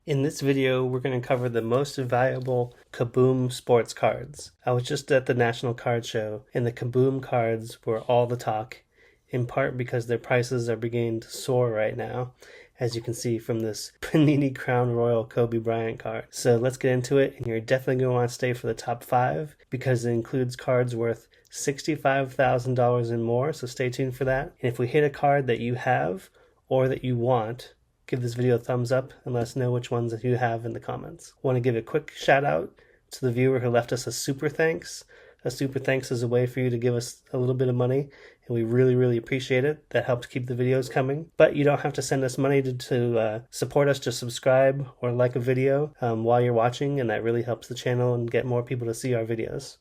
In this video, we're going to cover the most valuable Kaboom sports cards. I was just at the National Card Show, and the Kaboom cards were all the talk, in part because their prices are beginning to soar right now, as you can see from this Panini Crown Royal Kobe Bryant card. So let's get into it, and you're definitely going to want to stay for the top 5, because it includes cards worth $65,000 and more, so stay tuned for that. And if we hit a card that you have, or that you want, give this video a thumbs up and let us know which ones that you have in the comments. I want to give a quick shout out to the viewer who left us a super thanks. A super thanks is a way for you to give us a little bit of money, and we really appreciate it. That helps keep the videos coming. But you don't have to send us money to support us. Just subscribe or like a video while you're watching, and that really helps the channel and get more people to see our videos.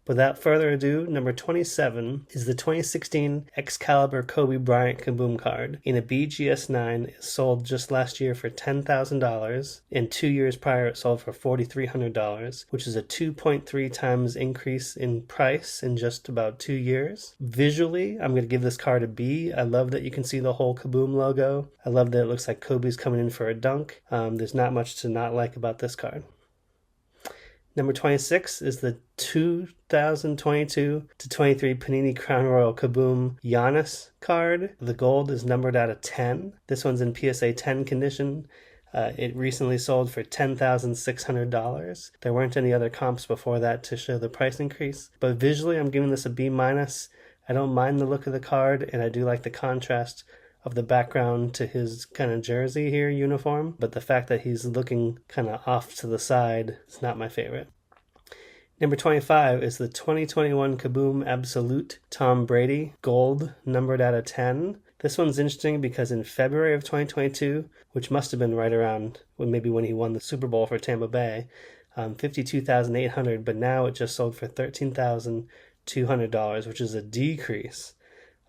Without further ado, number 27 is the 2016 Excalibur Kobe Bryant Kaboom card in a BGS 9. It sold just last year for $10,000, and 2 years prior it sold for $4,300, which is a 2.3 times increase in price in just about 2 years. Visually, I'm going to give this card a B. I love that you can see the whole Kaboom logo. I love that it looks like Kobe's coming in for a dunk. There's not much to not like about this card. Number 26 is the 2022-23 Panini Crown Royal Kaboom Giannis card. The gold is numbered out of 10. This one's in PSA 10 condition. It recently sold for $10,600. There weren't any other comps before that to show the price increase. But visually, I'm giving this a B-. I don't mind the look of the card, and I do like the contrast of the background to his kind of jersey here uniform, but the fact that he's looking kind of off to the side is not my favorite. Number 25 is the 2021 Kaboom Absolute Tom Brady gold, numbered out of 10. This one's interesting because in February of 2022, which must have been right around maybe when he won the Super Bowl for Tampa Bay, $52,800, but now it just sold for $13,200, which is a decrease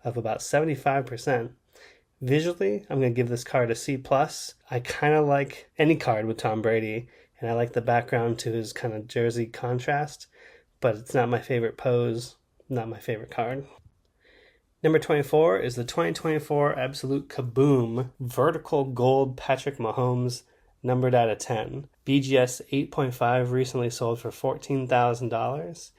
of about 75%. Visually, I'm going to give this card a C+. I kind of like any card with Tom Brady, and I like the background to his kind of jersey contrast, but it's not my favorite pose, not my favorite card. Number 24 is the 2024 Absolute Kaboom Vertical Gold Patrick Mahomes, numbered out of 10. BGS 8.5 recently sold for $14,000.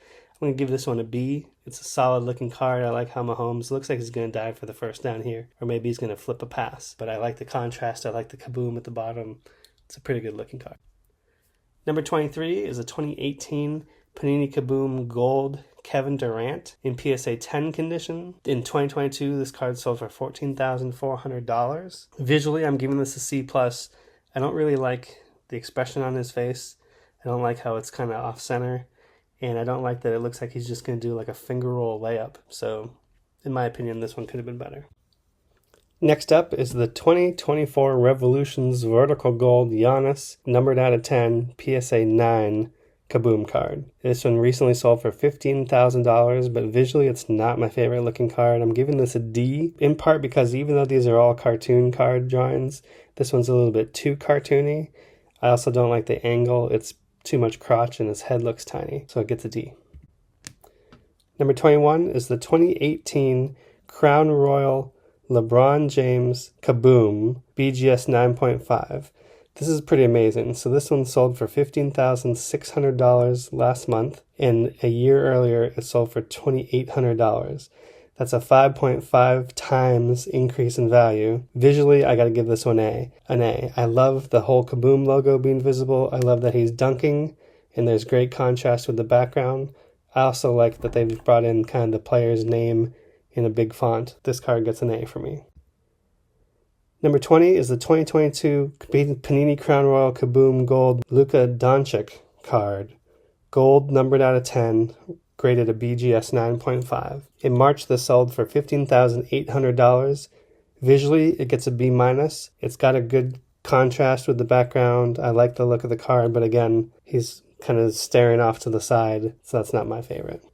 I'm going to give this one a B. It's a solid looking card. I like how Mahomes looks like he's going to dive for the first down here, or maybe he's going to flip a pass. But I like the contrast. I like the Kaboom at the bottom. It's a pretty good looking card. Number 23 is a 2018 Panini Kaboom Gold Kevin Durant in PSA 10 condition. In 2022, this card sold for $14,400. Visually, I'm giving this a C+. I don't really like the expression on his face. I don't like how it's kind of off center. And I don't like that it looks like he's just going to do like a finger roll layup. So, in my opinion, this one could have been better. Next up is the 2024 Revolutions Vertical Gold Giannis, numbered out of 10, PSA 9 Kaboom card. This one recently sold for $15,000, but visually it's not my favorite looking card. I'm giving this a D, in part because even though these are all cartoon card drawings, this one's a little bit too cartoony. I also don't like the angle. It's too much crotch and his head looks tiny, so it gets a D. Number 21 is the 2018 Crown Royal LeBron James Kaboom BGS 9.5. This is pretty amazing. So this one sold for $15,600 last month, and a year earlier it sold for $2,800. That's a 5.5 times increase in value. Visually, I got to give this one an A. I love the whole Kaboom logo being visible. I love that he's dunking, and there's great contrast with the background. I also like that they've brought in kind of the player's name in a big font. This card gets an A for me. Number 20 is the 2022 Panini Crown Royal Kaboom Gold Luka Doncic card. Gold, numbered out of 10. Graded a BGS 9.5. In March, this sold for $15,800. Visually, it gets a B-. It's got a good contrast with the background. I like the look of the card, but again, he's kind of staring off to the side, so that's not my favorite.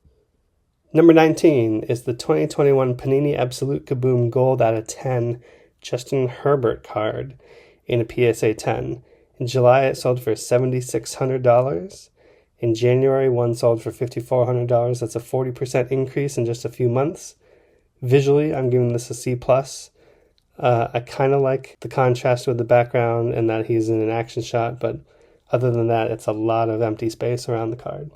Number 19 is the 2021 Panini Absolute Kaboom Gold out of 10 Justin Herbert card in a PSA 10. In July, it sold for $7,600. In January, one sold for $5,400. That's a 40% increase in just a few months. Visually, I'm giving this a C+. I kind of like the contrast with the background and that he's in an action shot, but other than that, it's a lot of empty space around the card.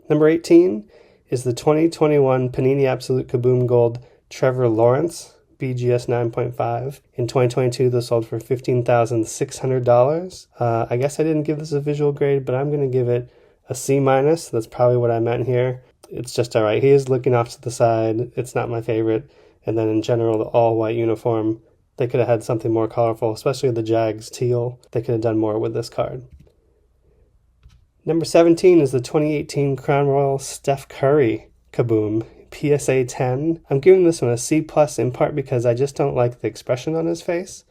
Number 18 is the 2021 Panini Absolute Kaboom Gold Trevor Lawrence, BGS 9.5. In 2022, this sold for $15,600. I guess I didn't give this a visual grade, but I'm going to give it a C-. That's probably what I meant here. It's just all right. He is looking off to the side. It's not my favorite. And then in general, the all-white uniform, they could have had something more colorful, especially the Jags teal. They could have done more with this card. Number 17 is the 2018 Crown Royal Steph Curry Kaboom PSA 10. I'm giving this one a C+ in part because I just don't like the expression on his face.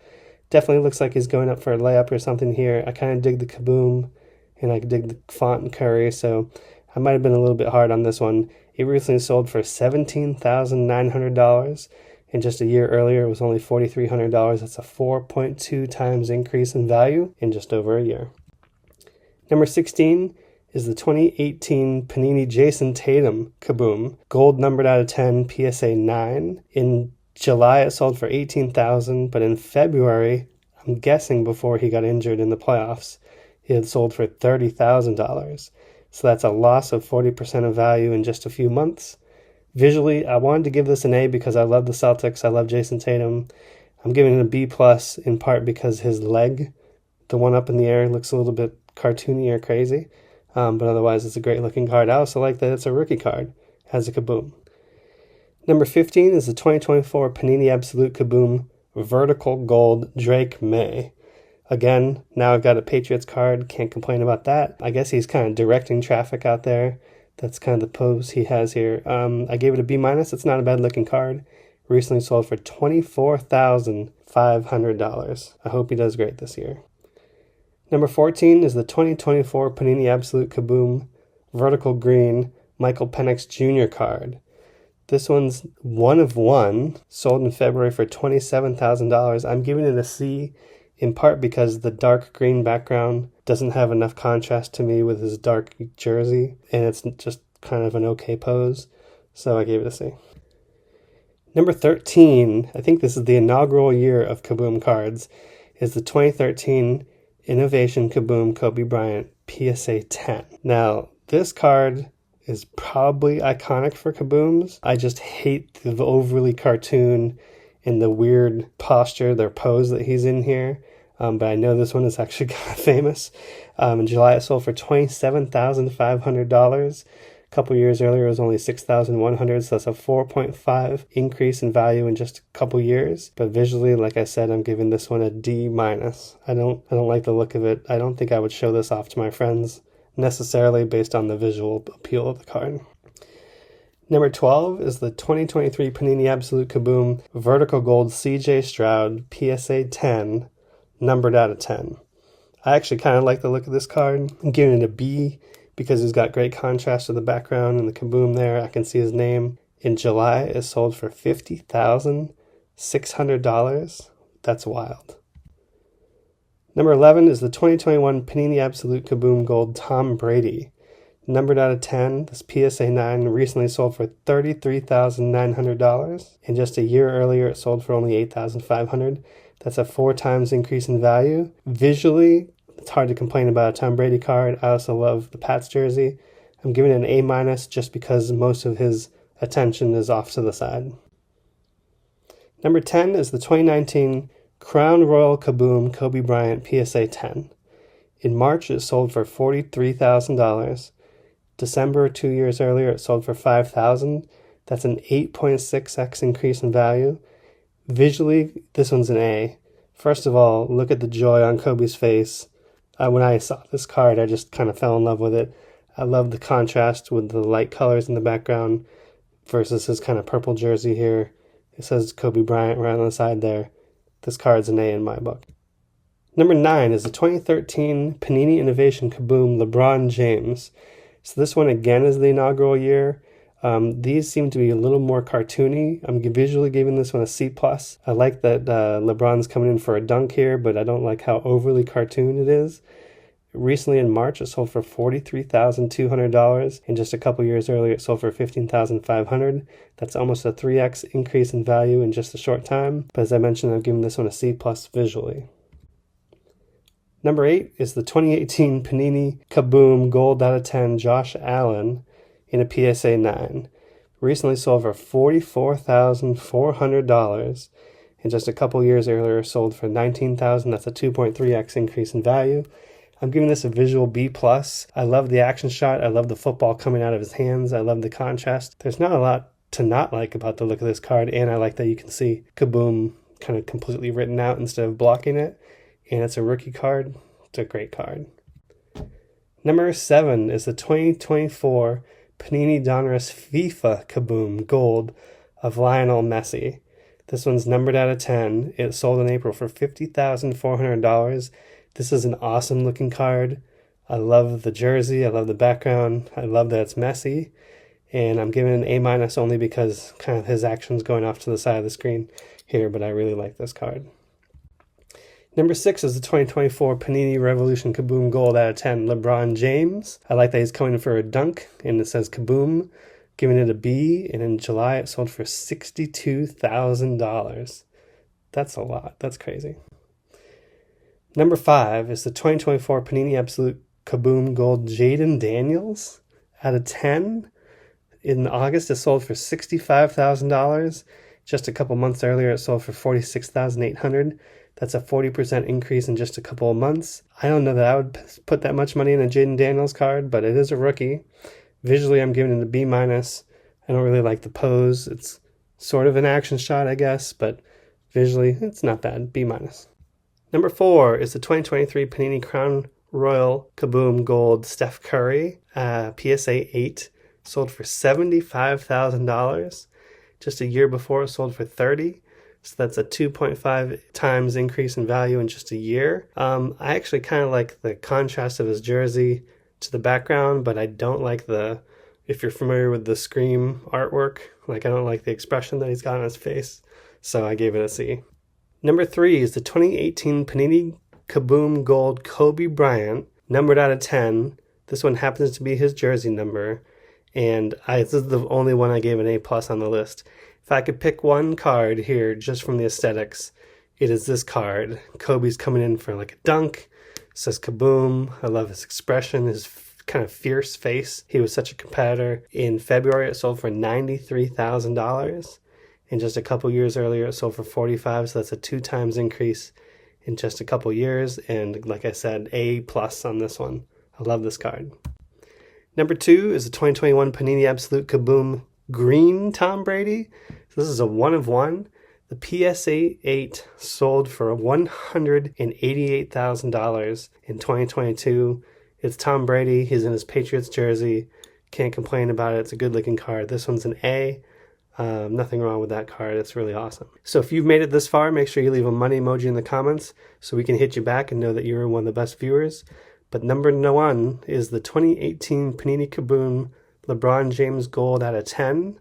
Definitely looks like he's going up for a layup or something here. I kind of dig the Kaboom and I dig the font and Curry, so I might have been a little bit hard on this one. It recently sold for $17,900, and just a year earlier it was only $4,300. That's a 4.2 times increase in value in just over a year. Number 16 is the 2018 Panini Jason Tatum Kaboom, gold numbered out of 10, PSA 9. In July it sold for $18,000, but in February, I'm guessing before he got injured in the playoffs, it had sold for $30,000. So that's a loss of 40% of value in just a few months. Visually, I wanted to give this an A because I love the Celtics. I love Jason Tatum. I'm giving it a B+ in part because his leg, the one up in the air, looks a little bit cartoony or crazy. But otherwise, it's a great looking card. I also like that it's a rookie card. It has a Kaboom. Number 15 is the 2024 Panini Absolute Kaboom Vertical Gold Drake May. Again, now I've got a Patriots card. Can't complain about that. I guess he's kind of directing traffic out there. That's kind of the pose he has here. I gave it a B-. It's not a bad looking card. Recently sold for $24,500. I hope he does great this year. Number 14 is the 2024 Panini Absolute Kaboom Vertical Green Michael Penix Jr. card. This one's one of one, sold in February for $27,000. I'm giving it a C, in part because the dark green background doesn't have enough contrast to me with his dark jersey, and it's just kind of an okay pose, so I gave it a C. Number 13, I think this is the inaugural year of Kaboom cards, is the 2013 Innovation Kaboom Kobe Bryant PSA 10. Now, this card is probably iconic for Kabooms. I just hate the overly cartoon and the weird posture, their pose that he's in here. But I know this one is actually kind of famous. In July, it sold for $27,500. A couple years earlier, it was only $6,100, so that's a 4.5 increase in value in just a couple years. But visually, like I said, I'm giving this one a D-. I don't like the look of it. I don't think I would show this off to my friends necessarily based on the visual appeal of the card. Number 12 is the 2023 Panini Absolute Kaboom Vertical Gold CJ Stroud PSA 10, numbered out of 10. I actually kind of like the look of this card. I'm giving it a B because he's got great contrast to the background and the Kaboom there. I can see his name. In July, it sold for $50,600. That's wild. Number 11 is the 2021 Panini Absolute Kaboom Gold Tom Brady, numbered out of 10. This PSA 9 recently sold for $33,900, and just a year earlier it sold for only $8,500. That's a 4 times increase in value. Visually, it's hard to complain about a Tom Brady card. I also love the Pats jersey. I'm giving it an A- just because most of his attention is off to the side. Number 10 is the 2019 Crown Royal Kaboom Kobe Bryant PSA 10. In March, it sold for $43,000. December, 2 years earlier, it sold for $5,000. That's an 8.6x increase in value. Visually, this one's an A. First of all, look at the joy on Kobe's face. When I saw this card, I just kind of fell in love with it. I love the contrast with the light colors in the background versus his kind of purple jersey here. It says Kobe Bryant right on the side there. This card's an A in my book. Number 9 is the 2013 Panini Innovation Kaboom LeBron James. So this one again is the inaugural year. These seem to be a little more cartoony. I'm visually giving this one a C+. I like that LeBron's coming in for a dunk here, but I don't like how overly cartoon it is. Recently in March, it sold for $43,200, and just a couple years earlier, it sold for $15,500. That's almost a 3x increase in value in just a short time. But as I mentioned, I'm giving this one a C+ visually. Number 8 is the 2018 Panini Kaboom Gold out of 10 Josh Allen in a PSA 9. Recently sold for $44,400, and just a couple years earlier sold for $19,000. That's a 2.3x increase in value. I'm giving this a visual B+. I love the action shot. I love the football coming out of his hands. I love the contrast. There's not a lot to not like about the look of this card, and I like that you can see Kaboom kind of completely written out instead of blocking it. And it's a rookie card. It's a great card. Number 7 is the 2024 Panini Donruss FIFA Kaboom Gold of Lionel Messi. This one's numbered out of 10. It sold in April for $50,400. This is an awesome looking card. I love the jersey. I love the background. I love that it's Messi. And I'm giving it an A- only because kind of his action's going off to the side of the screen here, but I really like this card. Number 6 is the 2024 Panini Revolution Kaboom Gold out of 10 LeBron James. I like that he's coming for a dunk, and it says Kaboom, giving it a B, and in July it sold for $62,000. That's a lot. That's crazy. Number 5 is the 2024 Panini Absolute Kaboom Gold Jaden Daniels out of 10. In August, it sold for $65,000. Just a couple months earlier, it sold for $46,800. That's a 40% increase in just a couple of months. I don't know that I would put that much money in a Jaden Daniels card, but it is a rookie. Visually, I'm giving it a B-. I don't really like the pose. It's sort of an action shot, I guess, but visually, it's not bad. B-. Number 4 is the 2023 Panini Crown Royal Kaboom Gold Steph Curry, PSA 8, sold for $75,000. Just a year before, it sold for $30,000. So that's a 2.5 times increase in value in just a year. I actually kind of like the contrast of his jersey to the background, but I don't like if you're familiar with the Scream artwork, I don't like the expression that he's got on his face. So I gave it a C. Number 3 is the 2018 Panini Kaboom Gold Kobe Bryant, numbered out of 10. This one happens to be his jersey number, and this is the only one I gave an A+ on the list. If I could pick one card here just from the aesthetics, it is this card. Kobe's coming in for like a dunk. It says Kaboom. I love his expression, his kind of fierce face. He was such a competitor. In February, it sold for $93,000. And just a couple years earlier, it sold for $45,000. So that's a 2 times increase in just a couple years. And like I said, A+ on this one. I love this card. Number 2 is the 2021 Panini Absolute Kaboom Green Tom Brady. This is a 1 of 1. The PSA 8 sold for $188,000 in 2022. It's Tom Brady. He's in his Patriots jersey. Can't complain about it. It's a good looking card. This one's an A. Nothing wrong with that card. It's really awesome. So if you've made it this far, make sure you leave a money emoji in the comments so we can hit you back and know that you're one of the best viewers. But number 1 is the 2018 Panini Kaboom LeBron James Gold out of 10.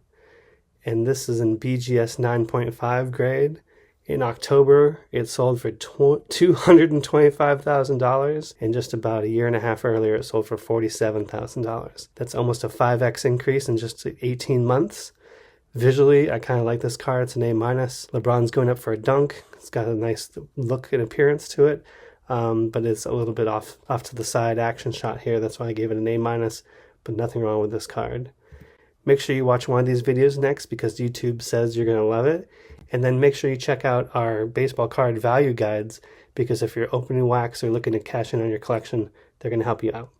And this is in BGS 9.5 grade. In October, it sold for $225,000. And just about a year and a half earlier, it sold for $47,000. That's almost a 5x increase in just 18 months. Visually, I kind of like this card. It's an A-. LeBron's going up for a dunk. It's got a nice look and appearance to it. But it's a little bit off to the side action shot here. That's why I gave it an A-, but nothing wrong with this card. Make sure you watch one of these videos next because YouTube says you're going to love it. And then make sure you check out our baseball card value guides because if you're opening wax or looking to cash in on your collection, they're going to help you out.